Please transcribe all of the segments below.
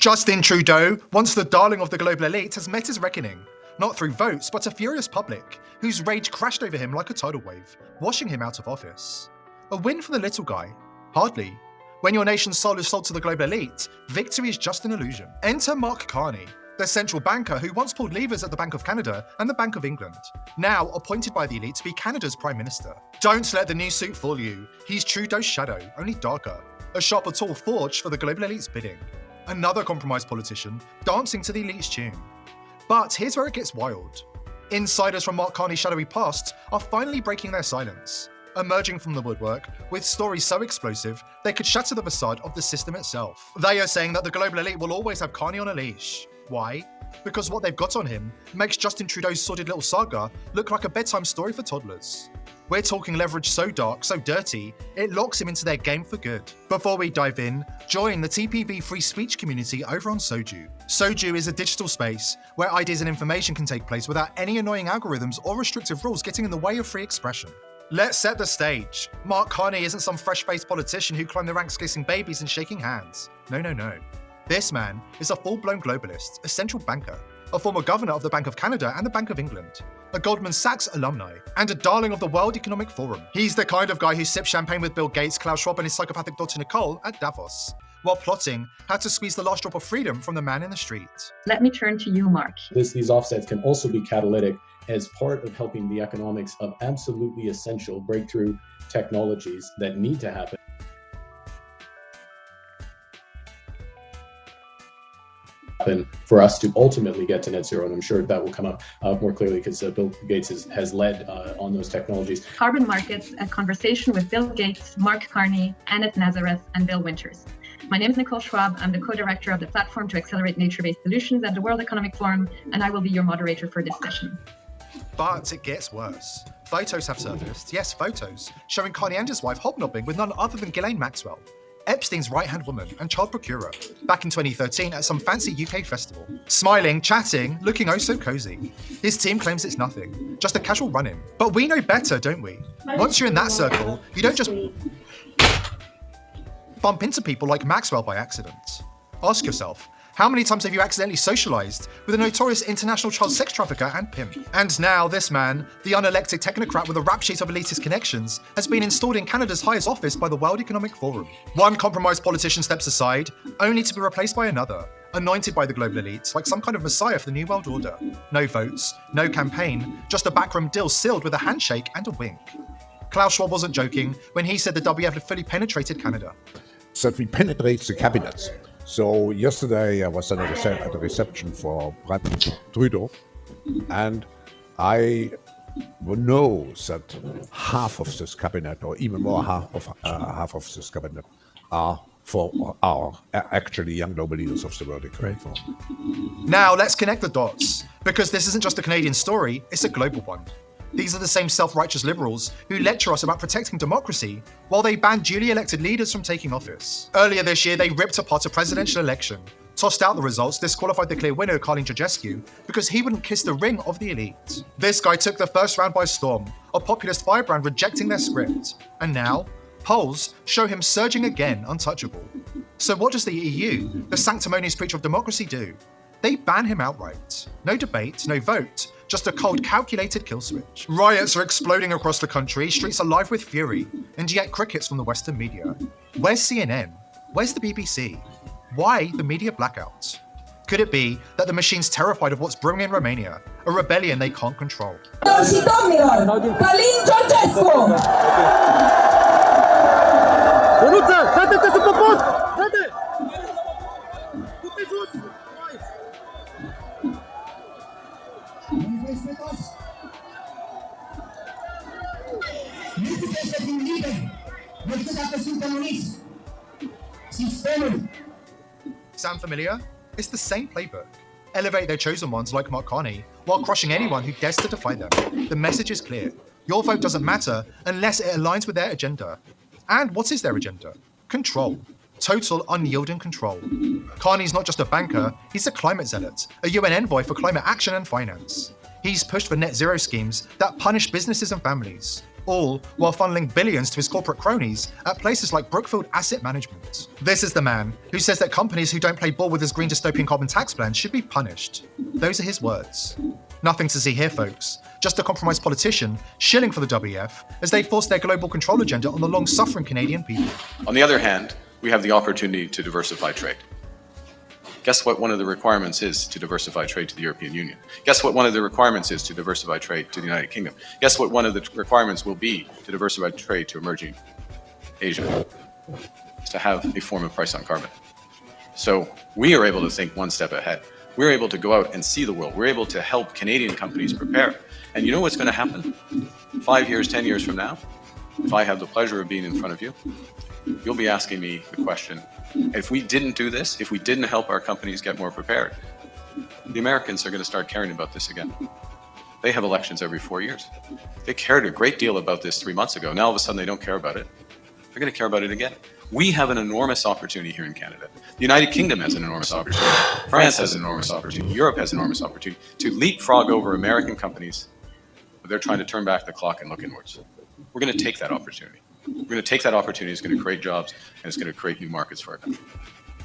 Justin Trudeau, once the darling of the global elite, has met his reckoning. Not through votes, but a furious public, whose rage crashed over him like a tidal wave, washing him out of office. A win for the little guy? Hardly. When your nation's soul is sold to the global elite, victory is just an illusion. Enter Mark Carney, the central banker who once pulled levers at the Bank of Canada and the Bank of England, now appointed by the elite to be Canada's Prime Minister. Don't let the new suit fool you. He's Trudeau's shadow, only darker. A sharper tool forged for the global elite's bidding. Another compromised politician, dancing to the elite's tune. But here's where it gets wild. Insiders from Mark Carney's shadowy past are finally breaking their silence, emerging from the woodwork with stories so explosive they could shatter the facade of the system itself. They are saying that the global elite will always have Carney on a leash. Why? Because what they've got on him makes Justin Trudeau's sordid little saga look like a bedtime story for toddlers. We're talking leverage so dark, so dirty, it locks him into their game for good. Before we dive in, join the TPV free speech community over on Soju. Soju is a digital space where ideas and information can take place without any annoying algorithms or restrictive rules getting in the way of free expression. Let's set the stage. Mark Carney isn't some fresh-faced politician who climbed the ranks kissing babies and shaking hands. No. This man is a full-blown globalist, a central banker, a former governor of the Bank of Canada and the Bank of England, a Goldman Sachs alumni, and a darling of the World Economic Forum. He's the kind of guy who sips champagne with Bill Gates, Klaus Schwab, and his psychopathic daughter Nicole at Davos, while plotting how to squeeze the last drop of freedom from the man in the street. Let me turn to you, Mark. These offsets can also be catalytic as part of helping the economics of absolutely essential breakthrough technologies that need to happen for us to ultimately get to net zero. And I'm sure that will come up more clearly because Bill Gates has led on those technologies. Carbon Markets, a conversation with Bill Gates, Mark Carney, Annette Nazareth, and Bill Winters. My name is Nicole Schwab. I'm the co-director of the Platform to Accelerate Nature-Based Solutions at the World Economic Forum, and I will be your moderator for this session. But it gets worse. Photos have surfaced, yes, photos, showing Carney and his wife hobnobbing with none other than Ghislaine Maxwell, Epstein's right-hand woman and child procurer, back in 2013 at some fancy UK festival. Smiling, chatting, looking oh so cozy. His team claims it's nothing, just a casual run-in. But we know better, don't we? Once you're in that circle, you don't just bump into people like Maxwell by accident. Ask yourself, how many times have you accidentally socialized with a notorious international child sex trafficker and pimp? And now this man, the unelected technocrat with a rap sheet of elitist connections, has been installed in Canada's highest office by the World Economic Forum. One compromised politician steps aside, only to be replaced by another, anointed by the global elite like some kind of messiah for the New World Order. No votes, no campaign, just a backroom deal sealed with a handshake and a wink. Klaus Schwab wasn't joking when he said the WF had fully penetrated Canada. So that we penetrate the cabinets. So yesterday I was at a reception for Prime Minister Trudeau, and I know that half of this cabinet, or even more half of this cabinet, are actually young global leaders of the World Economic Forum. Now let's connect the dots, because this isn't just a Canadian story, it's a global one. These are the same self-righteous liberals who lecture us about protecting democracy while they ban duly elected leaders from taking office. Earlier this year, they ripped apart a presidential election, tossed out the results, disqualified the clear winner, Carlin Georgescu, because he wouldn't kiss the ring of the elite. This guy took the first round by storm, a populist firebrand rejecting their script. And now, polls show him surging again, untouchable. So what does the EU, the sanctimonious preacher of democracy, do? They ban him outright. No debate, no vote, just a cold, calculated kill switch. Riots are exploding across the country, streets are alive with fury, and yet crickets from the Western media. Where's CNN? Where's the BBC? Why the media blackout? Could it be that the machine's terrified of what's brewing in Romania, a rebellion they can't control? Sound familiar? It's the same playbook. Elevate their chosen ones like Mark Carney, while crushing anyone who dares to defy them. The message is clear. Your vote doesn't matter unless it aligns with their agenda. And what is their agenda? Control. Total unyielding control. Carney's not just a banker, he's a climate zealot, a UN envoy for climate action and finance. He's pushed for net zero schemes that punish businesses and families. all while funneling billions to his corporate cronies at places like Brookfield Asset Management. This is the man who says that companies who don't play ball with his green dystopian carbon tax plan should be punished. Those are his words. Nothing to see here, folks. Just a compromised politician shilling for the WEF as they force their global control agenda on the long-suffering Canadian people. On the other hand, we have the opportunity to diversify trade. Guess what one of the requirements is to diversify trade to the European Union? Guess what one of the requirements is to diversify trade to the United Kingdom? Guess what one of the requirements will be to diversify trade to emerging Asia? It's to have a form of price on carbon. So we are able to think one step ahead. We're able to go out and see the world. We're able to help Canadian companies prepare. And you know what's going to happen? 5 years, 10 years from now, if I have the pleasure of being in front of you, you'll be asking me the question, if we didn't do this, if we didn't help our companies get more prepared, the Americans are going to start caring about this again. They have elections every 4 years. They cared a great deal about this 3 months ago. Now all of a sudden they don't care about it. They're going to care about it again. We have an enormous opportunity here in Canada. The United Kingdom has an enormous opportunity. France has an enormous opportunity. Europe has an enormous opportunity to leapfrog over American companies. But they're trying to turn back the clock and look inwards. We're going to take that opportunity. We're going to take that opportunity. It's going to create jobs and it's going to create new markets for our country.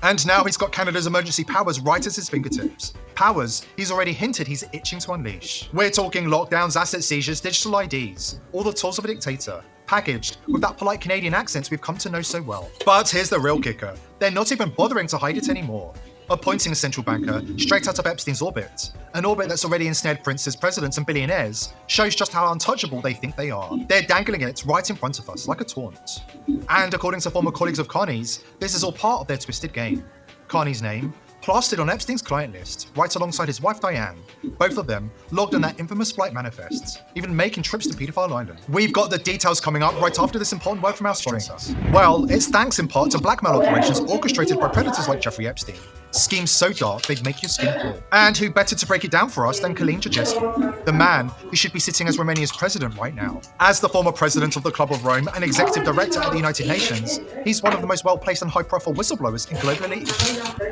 And now he's got Canada's emergency powers right at his fingertips. Powers he's already hinted he's itching to unleash. We're talking lockdowns, asset seizures, digital IDs, all the tools of a dictator, packaged with that polite Canadian accent we've come to know so well. But here's the real kicker. They're not even bothering to hide it anymore. Appointing a central banker straight out of Epstein's orbit, an orbit that's already ensnared princes, presidents and billionaires, shows just how untouchable they think they are. They're dangling it right in front of us like a taunt. And according to former colleagues of Carney's, this is all part of their twisted game. Carney's name, plastered on Epstein's client list, right alongside his wife Diane, both of them logged on that infamous flight manifest, even making trips to Pedophile Island. We've got the details coming up right after this important word from our sponsor. Well, it's thanks in part to blackmail operations orchestrated by predators like Jeffrey Epstein. Schemes so dark they'd make your skin crawl. And who better to break it down for us than Călin Ceausescu, the man who should be sitting as Romania's president right now. As the former president of the Club of Rome and executive director at the United Nations, he's one of the most well-placed and high-profile whistleblowers in global elite.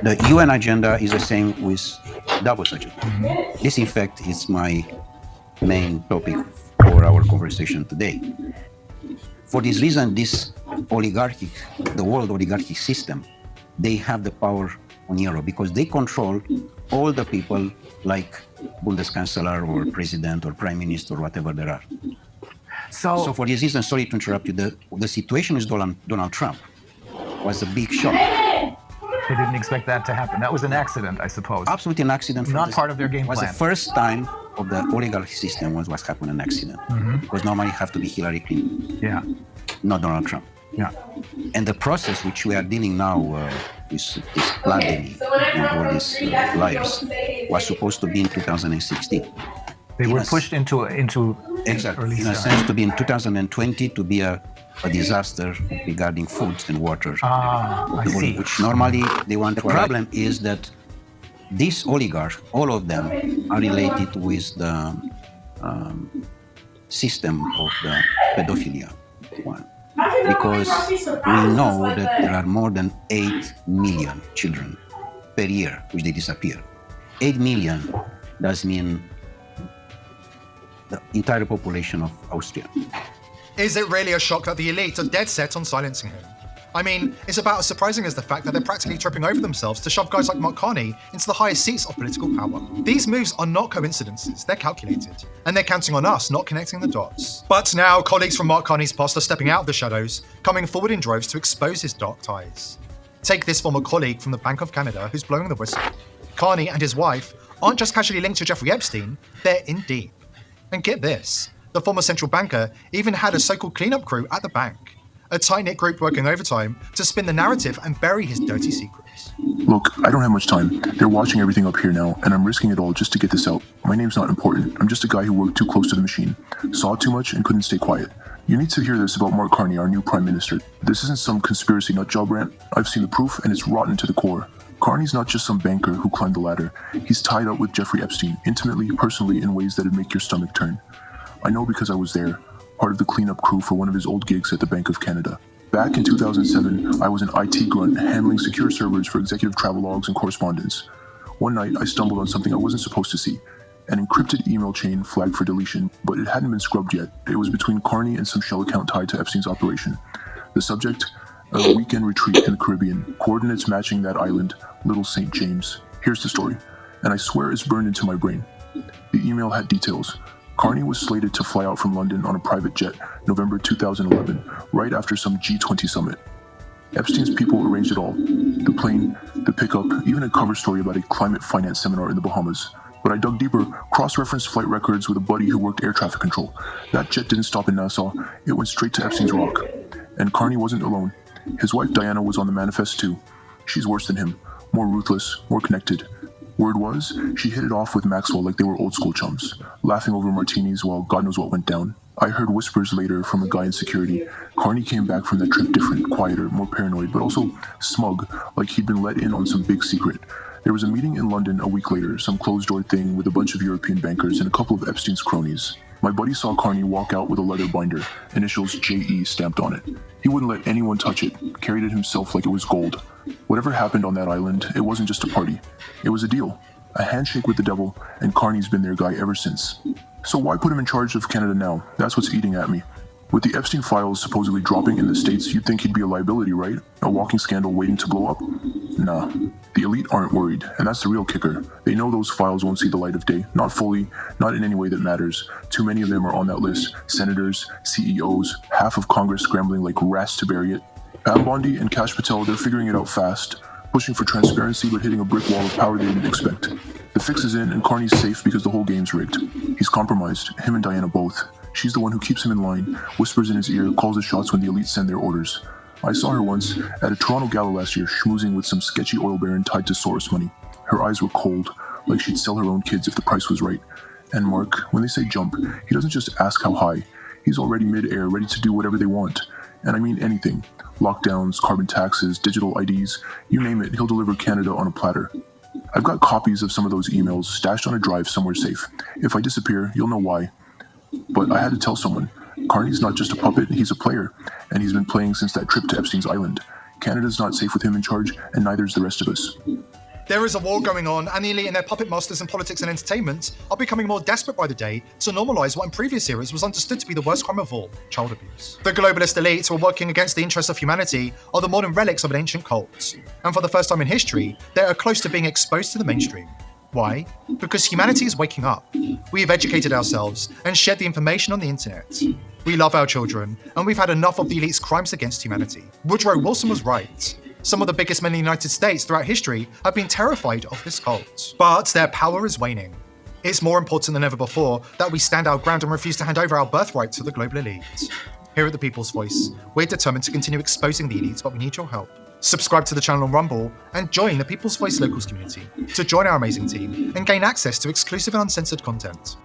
The UN agenda is the same with Davos agenda. This, in fact, is my main topic for our conversation today. For this reason, this oligarchic, the world oligarchic system, they have the power on Europe because they control all the people like Bundeskanzler or president or prime minister or whatever there are. So for this reason, sorry to interrupt you, the situation with Donald Trump was a big shock. They didn't expect that to happen. That was an accident, I suppose. Absolutely an accident. Not part of their game plan. It was the first time of the oligarchy system was happened an accident. Because normally it have to be Hillary Clinton. Yeah. Not Donald Trump. Yeah. And the process which we are dealing now with this pandemic and all these liars was supposed to be in 2016. They were pushed into exactly early in a sense to be in 2020 to be a disaster regarding food and water. I see. Which normally they want. The problem is that these oligarchs, all of them, are related with the system of the pedophilia one. Because we know that there are more than 8 million children per year which they disappear. 8 million does mean the entire population of Austria. Is it really a shock that the elite are dead set on silencing him? I mean, it's about as surprising as the fact that they're practically tripping over themselves to shove guys like Mark Carney into the highest seats of political power. These moves are not coincidences, they're calculated. And they're counting on us not connecting the dots. But now, colleagues from Mark Carney's past are stepping out of the shadows, coming forward in droves to expose his dark ties. Take this former colleague from the Bank of Canada who's blowing the whistle. Carney and his wife aren't just casually linked to Jeffrey Epstein, they're in deep. And get this, the former central banker even had a so-called cleanup crew at the bank. A tight-knit group working overtime to spin the narrative and bury his dirty secrets. Look, I don't have much time. They're watching everything up here now, and I'm risking it all just to get this out. My name's not important. I'm just a guy who worked too close to the machine, saw too much, and couldn't stay quiet. You need to hear this about Mark Carney, our new prime minister. This isn't some conspiracy nut job rant. I've seen the proof, and it's rotten to the core. Carney's not just some banker who climbed the ladder. He's tied up with Jeffrey Epstein, intimately, personally, in ways that'd make your stomach turn. I know because I was there. Part of the cleanup crew for one of his old gigs at the Bank of Canada. Back in 2007, I was an IT grunt handling secure servers for executive travelogues and correspondence. One night, I stumbled on something I wasn't supposed to see. An encrypted email chain flagged for deletion, but it hadn't been scrubbed yet. It was between Carney and some shell account tied to Epstein's operation. The subject, a weekend retreat in the Caribbean, coordinates matching that island, Little St. James. Here's the story, and I swear it's burned into my brain. The email had details. Carney was slated to fly out from London on a private jet, November 2011, right after some G20 summit. Epstein's people arranged it all. The plane, the pickup, even a cover story about a climate finance seminar in the Bahamas. But I dug deeper, cross-referenced flight records with a buddy who worked air traffic control. That jet didn't stop in Nassau, it went straight to Epstein's Rock. And Carney wasn't alone. His wife Diana was on the manifest too. She's worse than him, more ruthless, more connected. Word was, she hit it off with Maxwell like they were old school chums, laughing over martinis while God knows what went down. I heard whispers later from a guy in security. Carney came back from that trip different, quieter, more paranoid, but also smug, like he'd been let in on some big secret. There was a meeting in London a week later, some closed-door thing with a bunch of European bankers and a couple of Epstein's cronies. My buddy saw Carney walk out with a leather binder, initials JE stamped on it. He wouldn't let anyone touch it, carried it himself like it was gold. Whatever happened on that island, it wasn't just a party. It was a deal, a handshake with the devil, and Carney's been their guy ever since. So why put him in charge of Canada now? That's what's eating at me. With the Epstein files supposedly dropping in the States, you'd think he'd be a liability, right? A walking scandal waiting to blow up? Nah. The elite aren't worried, and that's the real kicker. They know those files won't see the light of day. Not fully, not in any way that matters. Too many of them are on that list. Senators, CEOs, half of Congress scrambling like rats to bury it. Pam Bondi and Kash Patel, they're figuring it out fast. Pushing for transparency but hitting a brick wall of power they didn't expect. The fix is in and Carney's safe because the whole game's rigged. He's compromised, him and Diana both. She's the one who keeps him in line, whispers in his ear, calls the shots when the elite send their orders. I saw her once at a Toronto gala last year schmoozing with some sketchy oil baron tied to Soros money. Her eyes were cold, like she'd sell her own kids if the price was right. And Mark, when they say jump, he doesn't just ask how high. He's already mid-air, ready to do whatever they want. And I mean anything. Lockdowns, carbon taxes, digital IDs, you name it, he'll deliver Canada on a platter. I've got copies of some of those emails stashed on a drive somewhere safe. If I disappear, you'll know why. But I had to tell someone. Carney's not just a puppet, he's a player, and he's been playing since that trip to Epstein's Island. Canada's not safe with him in charge, and neither's the rest of us. There is a war going on, and the elite and their puppet masters in politics and entertainment are becoming more desperate by the day to normalise what in previous eras was understood to be the worst crime of all, child abuse. The globalist elites who are working against the interests of humanity are the modern relics of an ancient cult, and for the first time in history, they are close to being exposed to the mainstream. Why? Because humanity is waking up. We have educated ourselves and shared the information on the internet. We love our children, and we've had enough of the elite's crimes against humanity. Woodrow Wilson was right. Some of the biggest men in the United States throughout history have been terrified of this cult. But their power is waning. It's more important than ever before that we stand our ground and refuse to hand over our birthright to the global elite. Here at The People's Voice, we're determined to continue exposing the elites, but we need your help. Subscribe to the channel on Rumble and join the People's Voice Locals community to join our amazing team and gain access to exclusive and uncensored content.